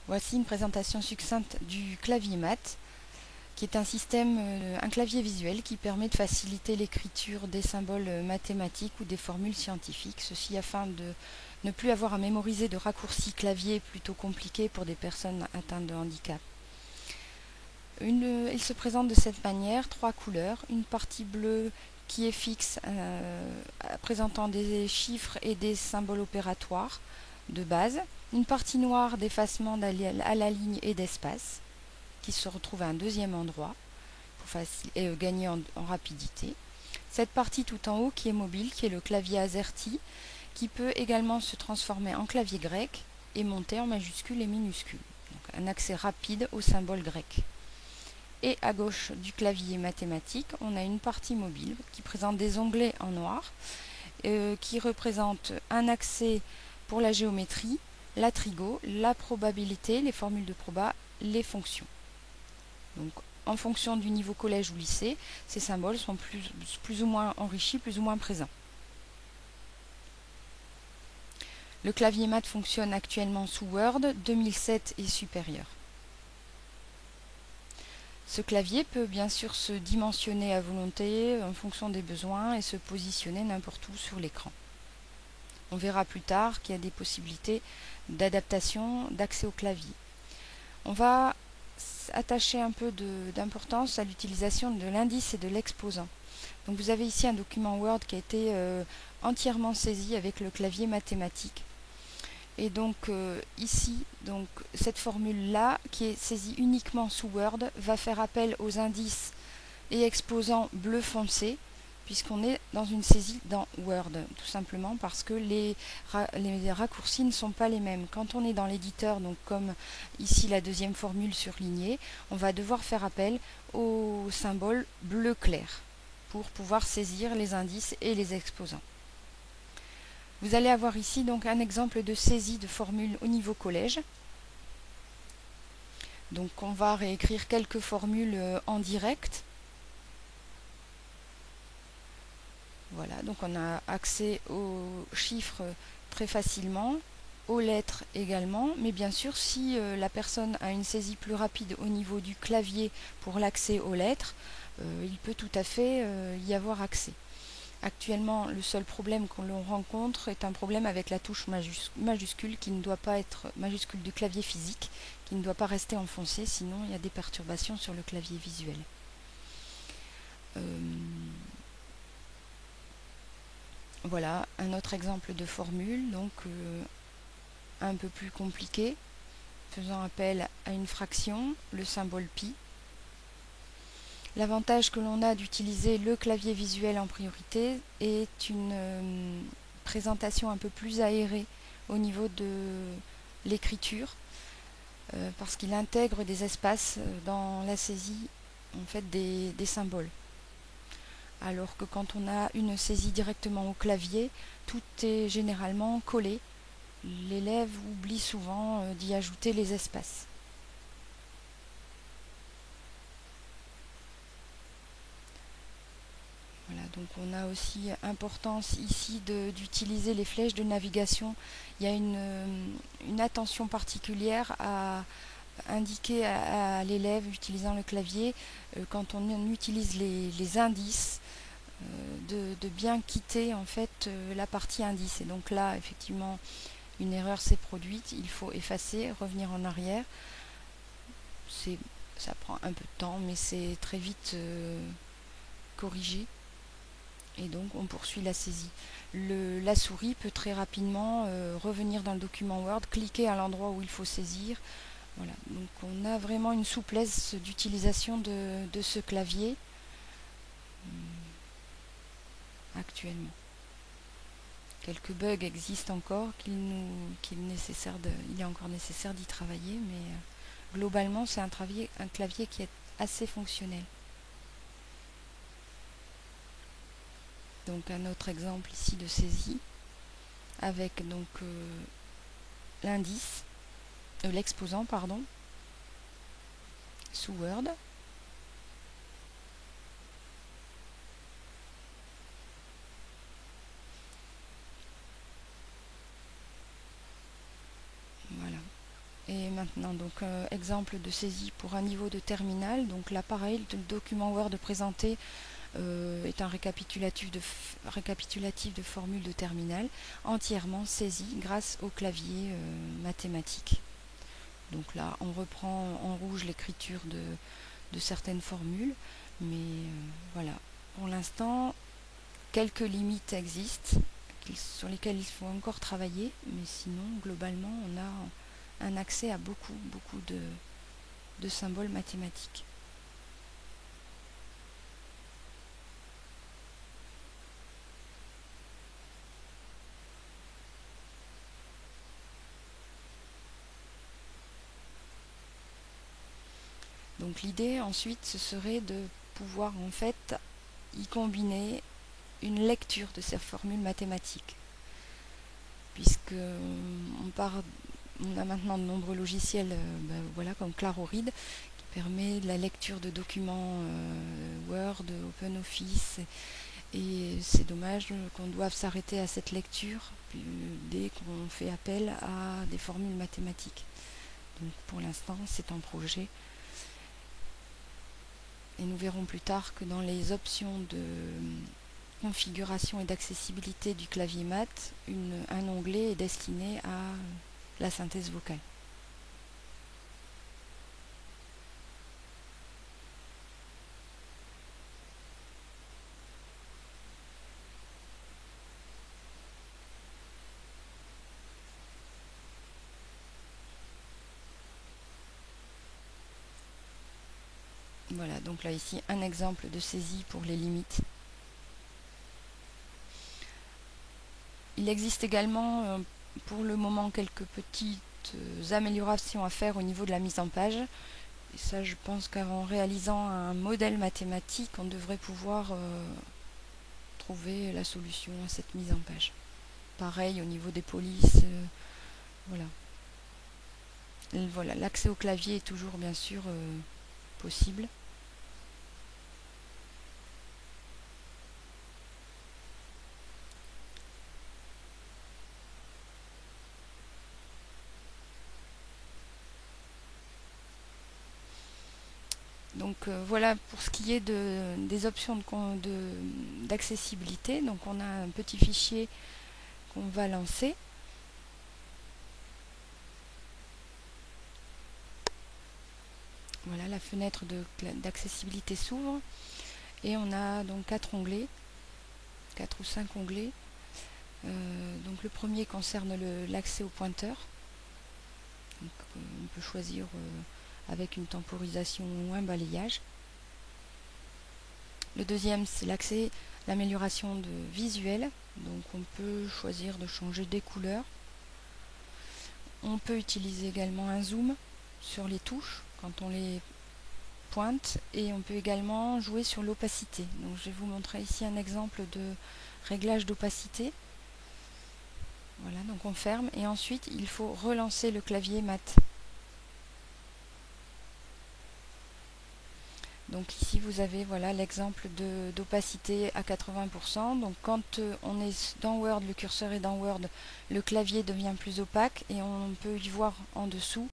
Voici une présentation succincte du clavier mat, qui est un système, un clavier visuel qui permet de faciliter l'écriture des symboles mathématiques ou des formules scientifiques. Ceci afin de ne plus avoir à mémoriser de raccourcis clavier plutôt compliqués pour des personnes atteintes de handicap. Il se présente de cette manière, 3 couleurs, une partie bleue qui est fixe, présentant des chiffres et des symboles opératoires de base, une partie noire d'effacement à la ligne et d'espace, qui se retrouve à un deuxième endroit pour gagner en rapidité. Cette partie tout en haut qui est mobile, qui est le clavier AZERTY, qui peut également se transformer en clavier grec et monter en majuscules et minuscules. Donc un accès rapide aux symboles grecs. Et à gauche du clavier mathématique, on a une partie mobile qui présente des onglets en noir, qui représente un accès pour la géométrie, la trigo, la probabilité, les formules de proba, les fonctions. Donc, en fonction du niveau collège ou lycée, ces symboles sont plus ou moins enrichis, plus ou moins présents. Le clavier mat fonctionne actuellement sous Word 2007 et supérieur. Ce clavier peut bien sûr se dimensionner à volonté en fonction des besoins et se positionner n'importe où sur l'écran. On verra plus tard qu'il y a des possibilités d'adaptation, d'accès au clavier. On va attacher un peu d'importance à l'utilisation de l'indice et de l'exposant. Donc vous avez ici un document Word qui a été entièrement saisi avec le clavier mathématique. Et donc ici, cette formule-là, qui est saisie uniquement sous Word, va faire appel aux indices et exposants bleu foncé, puisqu'on est dans une saisie dans Word, tout simplement parce que les raccourcis ne sont pas les mêmes. Quand on est dans l'éditeur, donc comme ici la deuxième formule surlignée, on va devoir faire appel au symbole bleu clair pour pouvoir saisir les indices et les exposants. Vous allez avoir ici donc un exemple de saisie de formule au niveau collège. Donc on va réécrire quelques formules en direct. Voilà, donc on a accès aux chiffres très facilement, aux lettres également, mais bien sûr si la personne a une saisie plus rapide au niveau du clavier pour l'accès aux lettres, il peut tout à fait y avoir accès. Actuellement, le seul problème qu'on rencontre est un problème avec la touche majuscule qui ne doit pas être majuscule du clavier physique, qui ne doit pas rester enfoncée, sinon il y a des perturbations sur le clavier visuel. Voilà un autre exemple de formule, donc un peu plus compliqué, faisant appel à une fraction, le symbole pi. L'avantage que l'on a d'utiliser le clavier visuel en priorité est une présentation un peu plus aérée au niveau de l'écriture, parce qu'il intègre des espaces dans la saisie en fait, des symboles. Alors que quand on a une saisie directement au clavier, tout est généralement collé. L'élève oublie souvent d'y ajouter les espaces. Voilà, donc on a aussi importance ici d'utiliser les flèches de navigation. Il y a une attention particulière à indiquer à l'élève utilisant le clavier quand on utilise les indices, de bien quitter en fait la partie indice. Et donc là, effectivement, une erreur s'est produite, il faut effacer, revenir en arrière. Ça prend un peu de temps, mais c'est très vite corrigé. Et donc on poursuit la saisie. La souris peut très rapidement revenir dans le document Word, cliquer à l'endroit où il faut saisir. Voilà, donc on a vraiment une souplesse d'utilisation de ce clavier actuellement. Quelques bugs existent encore, il est encore nécessaire d'y travailler, mais globalement c'est un clavier qui est assez fonctionnel. Donc un autre exemple ici de saisie avec donc l'indice, l'exposant pardon, sous Word. Voilà. Et maintenant, donc exemple de saisie pour un niveau de terminal. Donc là, pareil, le document Word présenté est un récapitulatif de formules de terminal entièrement saisi grâce au clavier mathématique. Donc là, on reprend en rouge l'écriture de certaines formules, mais voilà. Pour l'instant, quelques limites existent sur lesquelles il faut encore travailler, mais sinon, globalement, on a un accès à beaucoup de symboles mathématiques. Donc l'idée ensuite, ce serait de pouvoir en fait y combiner une lecture de ces formules mathématiques, puisque on a maintenant de nombreux logiciels voilà, comme Claroread qui permet la lecture de documents Word, OpenOffice, et c'est dommage qu'on doive s'arrêter à cette lecture dès qu'on fait appel à des formules mathématiques. Donc pour l'instant c'est un projet, et nous verrons plus tard que dans les options de configuration et d'accessibilité du clavier mat, un onglet est destiné à la synthèse vocale. Voilà, donc là ici un exemple de saisie pour les limites. Il existe également pour le moment quelques petites améliorations à faire au niveau de la mise en page. Et ça, je pense qu'en réalisant un modèle mathématique, on devrait pouvoir trouver la solution à cette mise en page. Pareil au niveau des polices, voilà. Voilà, l'accès au clavier est toujours bien sûr possible. Donc voilà pour ce qui est des options d'accessibilité. Donc on a un petit fichier qu'on va lancer. Voilà, la fenêtre d'accessibilité s'ouvre et on a donc 4 onglets, 4 ou 5 onglets. Donc le premier concerne l'accès au pointeur. Donc, on peut choisir avec une temporisation ou un balayage. Le deuxième, c'est l'accès, l'amélioration de visuel. Donc on peut choisir de changer des couleurs. On peut utiliser également un zoom sur les touches quand on les pointe, et on peut également jouer sur l'opacité. Donc je vais vous montrer ici un exemple de réglage d'opacité. Voilà, donc on ferme et ensuite il faut relancer le clavier mat. Donc ici vous avez voilà l'exemple d'opacité à 80%. Donc quand on est dans Word, le curseur est dans Word, le clavier devient plus opaque et on peut y voir en dessous